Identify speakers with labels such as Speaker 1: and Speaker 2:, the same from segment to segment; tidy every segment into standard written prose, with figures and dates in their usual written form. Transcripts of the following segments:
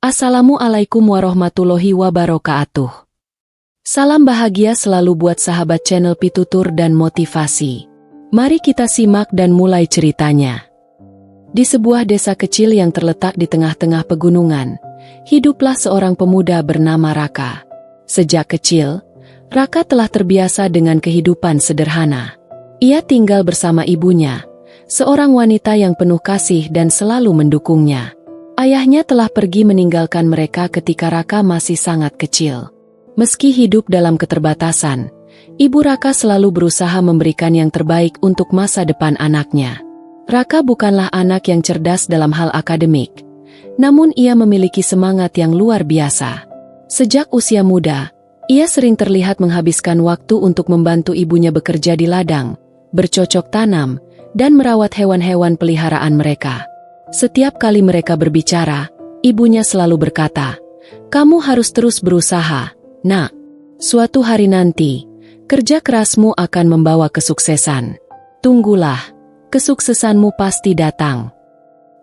Speaker 1: Assalamualaikum warahmatullahi wabarakatuh. Salam bahagia selalu buat sahabat channel Pitutur dan Motivasi. Mari kita simak dan mulai ceritanya. Di sebuah desa kecil yang terletak di tengah-tengah pegunungan, hiduplah seorang pemuda bernama Raka. Sejak kecil, Raka telah terbiasa dengan kehidupan sederhana. Ia tinggal bersama ibunya, seorang wanita yang penuh kasih dan selalu mendukungnya. Ayahnya telah pergi meninggalkan mereka ketika Raka masih sangat kecil. Meski hidup dalam keterbatasan, ibu Raka selalu berusaha memberikan yang terbaik untuk masa depan anaknya. Raka bukanlah anak yang cerdas dalam hal akademik, namun ia memiliki semangat yang luar biasa. Sejak usia muda, ia sering terlihat menghabiskan waktu untuk membantu ibunya bekerja di ladang, bercocok tanam, dan merawat hewan-hewan peliharaan mereka. Setiap kali mereka berbicara, ibunya selalu berkata, "Kamu harus terus berusaha, Nak. Suatu hari nanti, kerja kerasmu akan membawa kesuksesan. Tunggulah, kesuksesanmu pasti datang."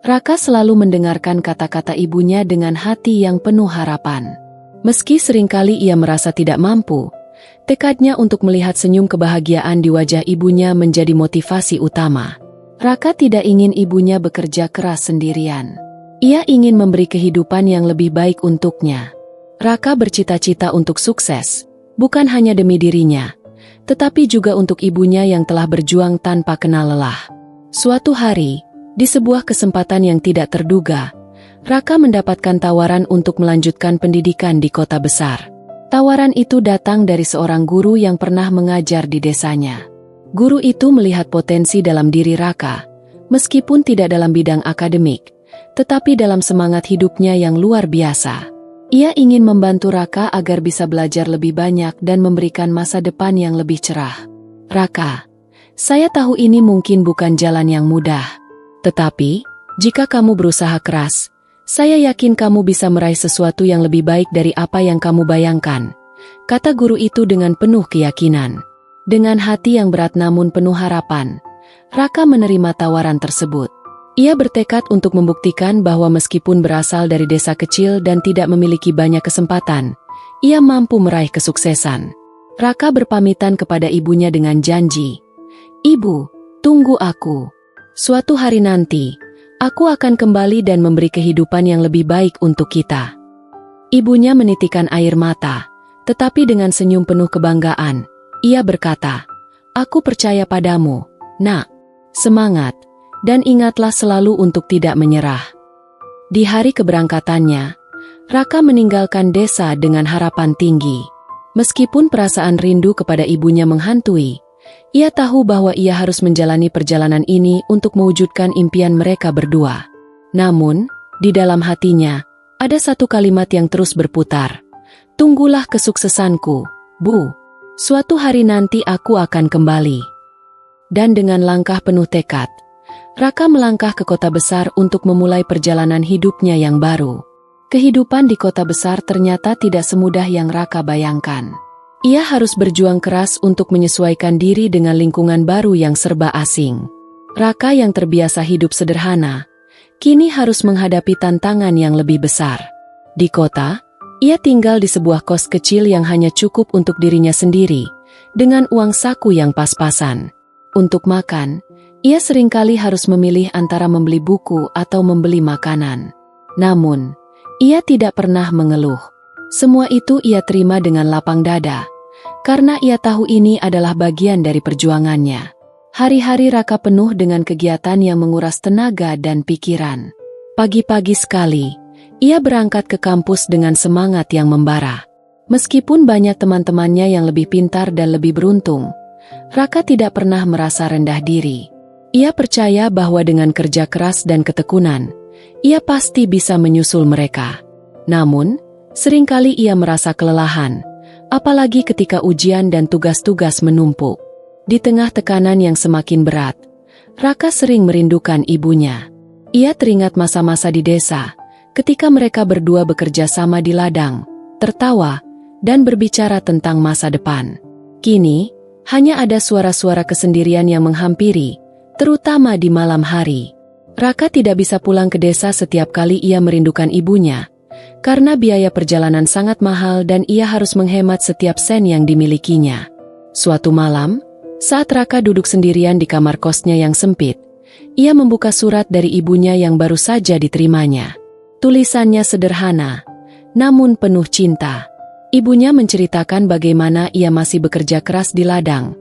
Speaker 1: Raka selalu mendengarkan kata-kata ibunya dengan hati yang penuh harapan. Meski seringkali ia merasa tidak mampu, tekadnya untuk melihat senyum kebahagiaan di wajah ibunya menjadi motivasi utama. Raka tidak ingin ibunya bekerja keras sendirian. Ia ingin memberi kehidupan yang lebih baik untuknya. Raka bercita-cita untuk sukses, bukan hanya demi dirinya, tetapi juga untuk ibunya yang telah berjuang tanpa kenal lelah. Suatu hari, di sebuah kesempatan yang tidak terduga, Raka mendapatkan tawaran untuk melanjutkan pendidikan di kota besar. Tawaran itu datang dari seorang guru yang pernah mengajar di desanya. Guru itu melihat potensi dalam diri Raka, meskipun tidak dalam bidang akademik, tetapi dalam semangat hidupnya yang luar biasa. Ia ingin membantu Raka agar bisa belajar lebih banyak dan memberikan masa depan yang lebih cerah. "Raka, saya tahu ini mungkin bukan jalan yang mudah. Tetapi, jika kamu berusaha keras, saya yakin kamu bisa meraih sesuatu yang lebih baik dari apa yang kamu bayangkan," kata guru itu dengan penuh keyakinan. Dengan hati yang berat namun penuh harapan, Raka menerima tawaran tersebut. Ia bertekad untuk membuktikan bahwa meskipun berasal dari desa kecil dan tidak memiliki banyak kesempatan, ia mampu meraih kesuksesan. Raka berpamitan kepada ibunya dengan janji, "Ibu, tunggu aku. Suatu hari nanti, aku akan kembali dan memberi kehidupan yang lebih baik untuk kita." Ibunya menitikkan air mata, tetapi dengan senyum penuh kebanggaan, ia berkata, "Aku percaya padamu, Nak. Semangat, dan ingatlah selalu untuk tidak menyerah." Di hari keberangkatannya, Raka meninggalkan desa dengan harapan tinggi. Meskipun perasaan rindu kepada ibunya menghantui, ia tahu bahwa ia harus menjalani perjalanan ini untuk mewujudkan impian mereka berdua. Namun, di dalam hatinya, ada satu kalimat yang terus berputar. "Tunggulah kesuksesanku, Bu. Suatu hari nanti aku akan kembali." Dan dengan langkah penuh tekad, Raka melangkah ke kota besar untuk memulai perjalanan hidupnya yang baru. Kehidupan di kota besar ternyata tidak semudah yang Raka bayangkan. Ia harus berjuang keras untuk menyesuaikan diri dengan lingkungan baru yang serba asing. Raka yang terbiasa hidup sederhana, kini harus menghadapi tantangan yang lebih besar. Di kota, ia tinggal di sebuah kos kecil yang hanya cukup untuk dirinya sendiri, dengan uang saku yang pas-pasan. Untuk makan, ia seringkali harus memilih antara membeli buku atau membeli makanan. Namun, ia tidak pernah mengeluh. Semua itu ia terima dengan lapang dada, karena ia tahu ini adalah bagian dari perjuangannya. Hari-hari Raka penuh dengan kegiatan yang menguras tenaga dan pikiran. Pagi-pagi sekali, ia berangkat ke kampus dengan semangat yang membara. Meskipun banyak teman-temannya yang lebih pintar dan lebih beruntung, Raka tidak pernah merasa rendah diri. Ia percaya bahwa dengan kerja keras dan ketekunan, ia pasti bisa menyusul mereka. Namun, seringkali ia merasa kelelahan, apalagi ketika ujian dan tugas-tugas menumpuk. Di tengah tekanan yang semakin berat, Raka sering merindukan ibunya. Ia teringat masa-masa di desa, ketika mereka berdua bekerja sama di ladang, tertawa, dan berbicara tentang masa depan. Kini, hanya ada suara-suara kesendirian yang menghampiri, terutama di malam hari. Raka tidak bisa pulang ke desa setiap kali ia merindukan ibunya, karena biaya perjalanan sangat mahal dan ia harus menghemat setiap sen yang dimilikinya. Suatu malam, saat Raka duduk sendirian di kamar kosnya yang sempit, ia membuka surat dari ibunya yang baru saja diterimanya. Tulisannya sederhana, namun penuh cinta. Ibunya menceritakan bagaimana ia masih bekerja keras di ladang,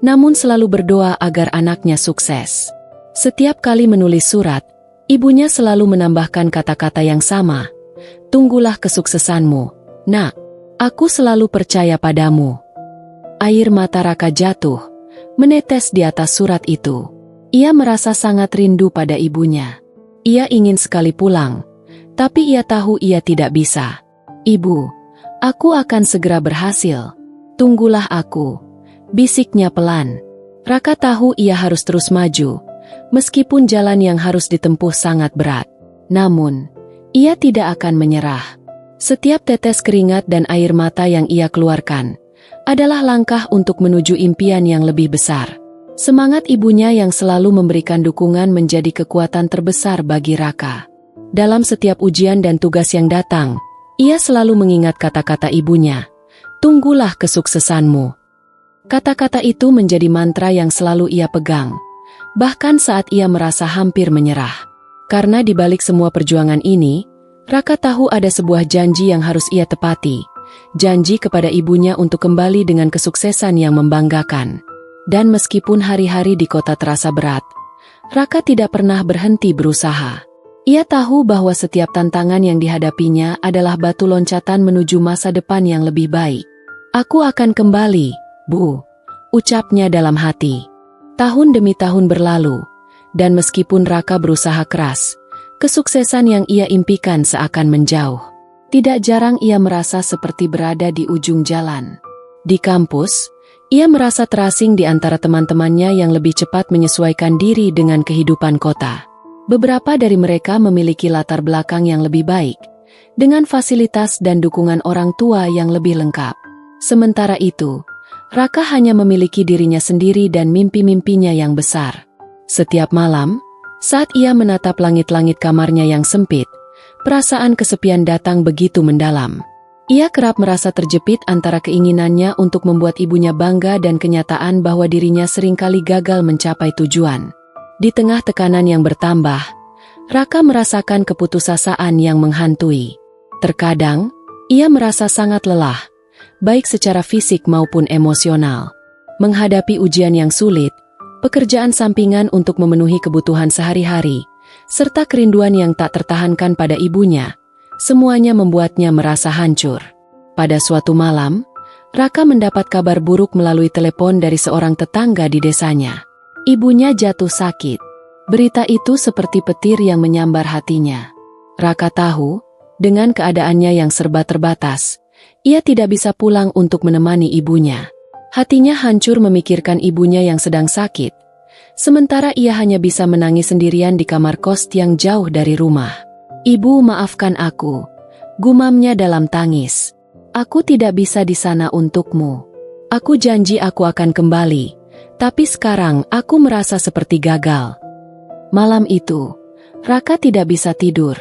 Speaker 1: namun selalu berdoa agar anaknya sukses. Setiap kali menulis surat, ibunya selalu menambahkan kata-kata yang sama, "Tunggulah kesuksesanmu, nak. Aku selalu percaya padamu." Air mata Raka jatuh, menetes di atas surat itu. Ia merasa sangat rindu pada ibunya. Ia ingin sekali pulang, tapi ia tahu ia tidak bisa. "Ibu, aku akan segera berhasil. Tunggulah aku," bisiknya pelan. Raka tahu ia harus terus maju, meskipun jalan yang harus ditempuh sangat berat. Namun, ia tidak akan menyerah. Setiap tetes keringat dan air mata yang ia keluarkan adalah langkah untuk menuju impian yang lebih besar. Semangat ibunya yang selalu memberikan dukungan menjadi kekuatan terbesar bagi Raka. Dalam setiap ujian dan tugas yang datang, ia selalu mengingat kata-kata ibunya, "Tunggulah kesuksesanmu." Kata-kata itu menjadi mantra yang selalu ia pegang, bahkan saat ia merasa hampir menyerah. Karena di balik semua perjuangan ini, Raka tahu ada sebuah janji yang harus ia tepati. Janji kepada ibunya untuk kembali dengan kesuksesan yang membanggakan. Dan meskipun hari-hari di kota terasa berat, Raka tidak pernah berhenti berusaha. Ia tahu bahwa setiap tantangan yang dihadapinya adalah batu loncatan menuju masa depan yang lebih baik. "Aku akan kembali, Bu," ucapnya dalam hati. Tahun demi tahun berlalu, dan meskipun Raka berusaha keras, kesuksesan yang ia impikan seakan menjauh. Tidak jarang ia merasa seperti berada di ujung jalan. Di kampus, ia merasa terasing di antara teman-temannya yang lebih cepat menyesuaikan diri dengan kehidupan kota. Beberapa dari mereka memiliki latar belakang yang lebih baik, dengan fasilitas dan dukungan orang tua yang lebih lengkap. Sementara itu, Raka hanya memiliki dirinya sendiri dan mimpi-mimpinya yang besar. Setiap malam, saat ia menatap langit-langit kamarnya yang sempit, perasaan kesepian datang begitu mendalam. Ia kerap merasa terjepit antara keinginannya untuk membuat ibunya bangga dan kenyataan bahwa dirinya seringkali gagal mencapai tujuan. Di tengah tekanan yang bertambah, Raka merasakan keputusasaan yang menghantui. Terkadang, ia merasa sangat lelah, baik secara fisik maupun emosional. Menghadapi ujian yang sulit, pekerjaan sampingan untuk memenuhi kebutuhan sehari-hari, serta kerinduan yang tak tertahankan pada ibunya, semuanya membuatnya merasa hancur. Pada suatu malam, Raka mendapat kabar buruk melalui telepon dari seorang tetangga di desanya. Ibunya jatuh sakit. Berita itu seperti petir yang menyambar hatinya. Raka tahu, dengan keadaannya yang serba terbatas, ia tidak bisa pulang untuk menemani ibunya. Hatinya hancur memikirkan ibunya yang sedang sakit. Sementara ia hanya bisa menangis sendirian di kamar kos yang jauh dari rumah. "Ibu, maafkan aku," gumamnya dalam tangis. "Aku tidak bisa di sana untukmu. Aku janji aku akan kembali, tapi sekarang aku merasa seperti gagal." Malam itu, Raka tidak bisa tidur.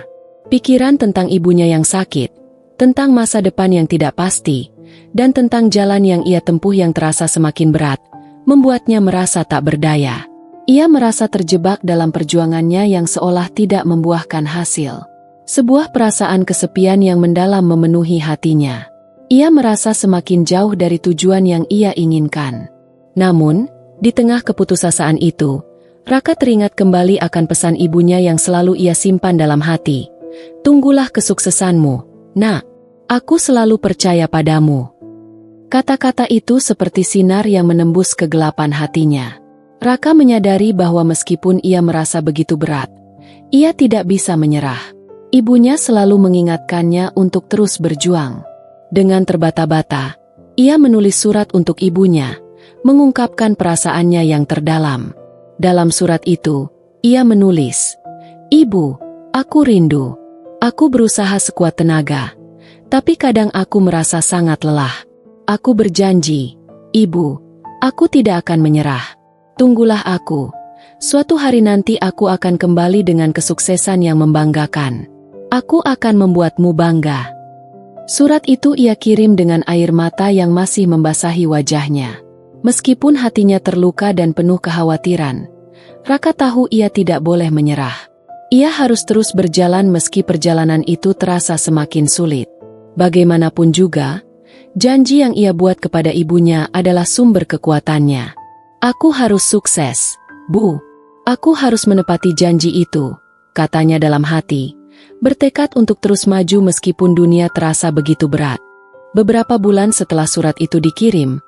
Speaker 1: Pikiran tentang ibunya yang sakit, tentang masa depan yang tidak pasti, dan tentang jalan yang ia tempuh yang terasa semakin berat, membuatnya merasa tak berdaya. Ia merasa terjebak dalam perjuangannya yang seolah tidak membuahkan hasil. Sebuah perasaan kesepian yang mendalam memenuhi hatinya. Ia merasa semakin jauh dari tujuan yang ia inginkan. Namun, di tengah keputusasaan itu, Raka teringat kembali akan pesan ibunya yang selalu ia simpan dalam hati. "Tunggulah kesuksesanmu, nak. Aku selalu percaya padamu." Kata-kata itu seperti sinar yang menembus kegelapan hatinya. Raka menyadari bahwa meskipun ia merasa begitu berat, ia tidak bisa menyerah. Ibunya selalu mengingatkannya untuk terus berjuang. Dengan terbata-bata, ia menulis surat untuk ibunya, mengungkapkan perasaannya yang terdalam. Dalam surat itu, ia menulis, "Ibu, aku rindu. Aku berusaha sekuat tenaga, tapi kadang aku merasa sangat lelah. Aku berjanji, Ibu, aku tidak akan menyerah. Tunggulah aku. Suatu hari nanti aku akan kembali dengan kesuksesan yang membanggakan. Aku akan membuatmu bangga. Surat itu ia kirim dengan air mata yang masih membasahi wajahnya. Meskipun hatinya terluka dan penuh kekhawatiran, Raka tahu ia tidak boleh menyerah. Ia harus terus berjalan meski perjalanan itu terasa semakin sulit. Bagaimanapun juga, janji yang ia buat kepada ibunya adalah sumber kekuatannya. Aku harus sukses, Bu. Aku harus menepati janji itu, katanya dalam hati, bertekad untuk terus maju meskipun dunia terasa begitu berat. Beberapa bulan setelah surat itu dikirim,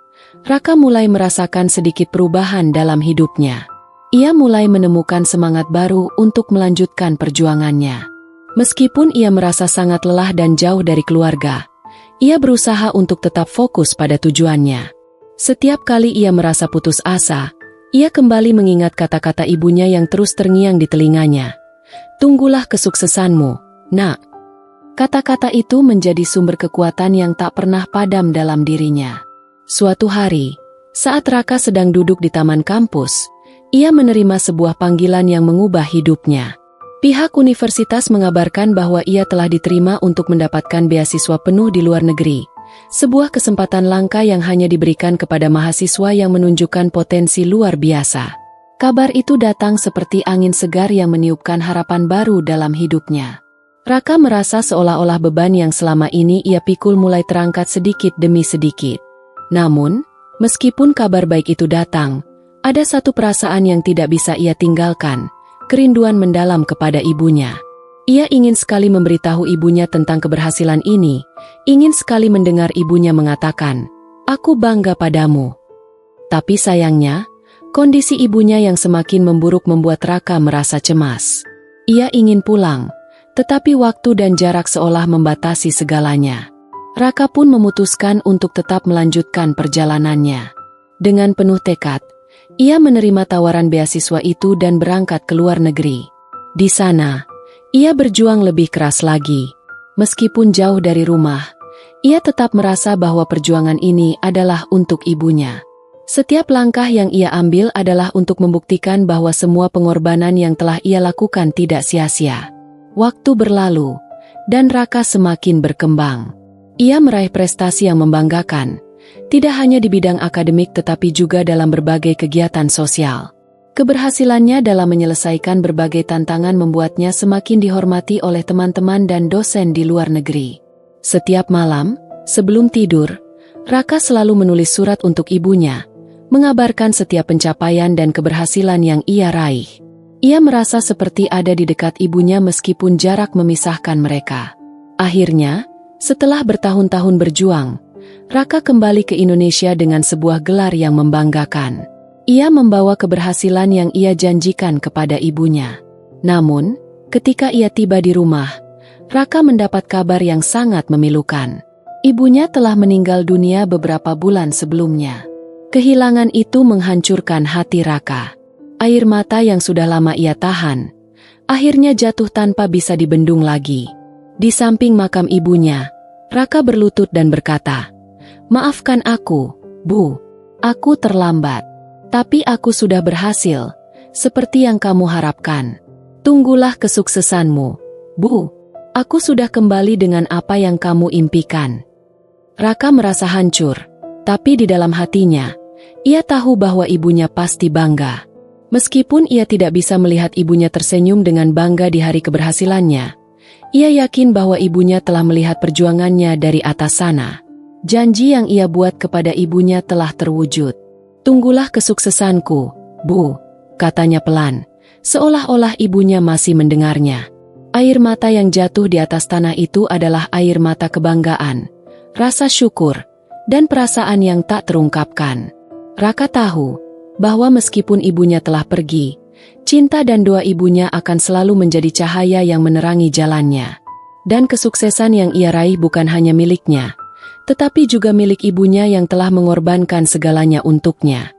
Speaker 1: Raka mulai merasakan sedikit perubahan dalam hidupnya. Ia mulai menemukan semangat baru untuk melanjutkan perjuangannya. Meskipun ia merasa sangat lelah dan jauh dari keluarga, ia berusaha untuk tetap fokus pada tujuannya. Setiap kali ia merasa putus asa, ia kembali mengingat kata-kata ibunya yang terus terngiang di telinganya. Tunggulah kesuksesanmu, Nak. Kata-kata itu menjadi sumber kekuatan yang tak pernah padam dalam dirinya. Suatu hari, saat Raka sedang duduk di taman kampus, ia menerima sebuah panggilan yang mengubah hidupnya. Pihak universitas mengabarkan bahwa ia telah diterima untuk mendapatkan beasiswa penuh di luar negeri. Sebuah kesempatan langka yang hanya diberikan kepada mahasiswa yang menunjukkan potensi luar biasa. Kabar itu datang seperti angin segar yang meniupkan harapan baru dalam hidupnya. Raka merasa seolah-olah beban yang selama ini ia pikul mulai terangkat sedikit demi sedikit. Namun, meskipun kabar baik itu datang, ada satu perasaan yang tidak bisa ia tinggalkan, kerinduan mendalam kepada ibunya. Ia ingin sekali memberitahu ibunya tentang keberhasilan ini, ingin sekali mendengar ibunya mengatakan, "Aku bangga padamu." Tapi sayangnya, kondisi ibunya yang semakin memburuk membuat Raka merasa cemas. Ia ingin pulang, tetapi waktu dan jarak seolah membatasi segalanya. Raka pun memutuskan untuk tetap melanjutkan perjalanannya. Dengan penuh tekad, ia menerima tawaran beasiswa itu dan berangkat ke luar negeri. Di sana, ia berjuang lebih keras lagi. Meskipun jauh dari rumah, ia tetap merasa bahwa perjuangan ini adalah untuk ibunya. Setiap langkah yang ia ambil adalah untuk membuktikan bahwa semua pengorbanan yang telah ia lakukan tidak sia-sia. Waktu berlalu, dan Raka semakin berkembang. Ia meraih prestasi yang membanggakan, tidak hanya di bidang akademik tetapi juga dalam berbagai kegiatan sosial. Keberhasilannya dalam menyelesaikan berbagai tantangan membuatnya semakin dihormati oleh teman-teman dan dosen di luar negeri. Setiap malam, sebelum tidur, Raka selalu menulis surat untuk ibunya, mengabarkan setiap pencapaian dan keberhasilan yang ia raih. Ia merasa seperti ada di dekat ibunya meskipun jarak memisahkan mereka. Akhirnya, setelah bertahun-tahun berjuang, Raka kembali ke Indonesia dengan sebuah gelar yang membanggakan. Ia membawa keberhasilan yang ia janjikan kepada ibunya. Namun, ketika ia tiba di rumah, Raka mendapat kabar yang sangat memilukan. Ibunya telah meninggal dunia beberapa bulan sebelumnya. Kehilangan itu menghancurkan hati Raka. Air mata yang sudah lama ia tahan, akhirnya jatuh tanpa bisa dibendung lagi. Di samping makam ibunya, Raka berlutut dan berkata, "Maafkan aku, Bu. Aku terlambat. Tapi aku sudah berhasil, seperti yang kamu harapkan. Tunggulah kesuksesanmu, Bu. Aku sudah kembali dengan apa yang kamu impikan." Raka merasa hancur, tapi di dalam hatinya, ia tahu bahwa ibunya pasti bangga. Meskipun ia tidak bisa melihat ibunya tersenyum dengan bangga di hari keberhasilannya, ia yakin bahwa ibunya telah melihat perjuangannya dari atas sana. Janji yang ia buat kepada ibunya telah terwujud. "Tunggulah kesuksesanku, Bu," katanya pelan, seolah-olah ibunya masih mendengarnya. Air mata yang jatuh di atas tanah itu adalah air mata kebanggaan, rasa syukur, dan perasaan yang tak terungkapkan. Raka tahu bahwa meskipun ibunya telah pergi, cinta dan doa ibunya akan selalu menjadi cahaya yang menerangi jalannya. Dan kesuksesan yang ia raih bukan hanya miliknya, tetapi juga milik ibunya yang telah mengorbankan segalanya untuknya.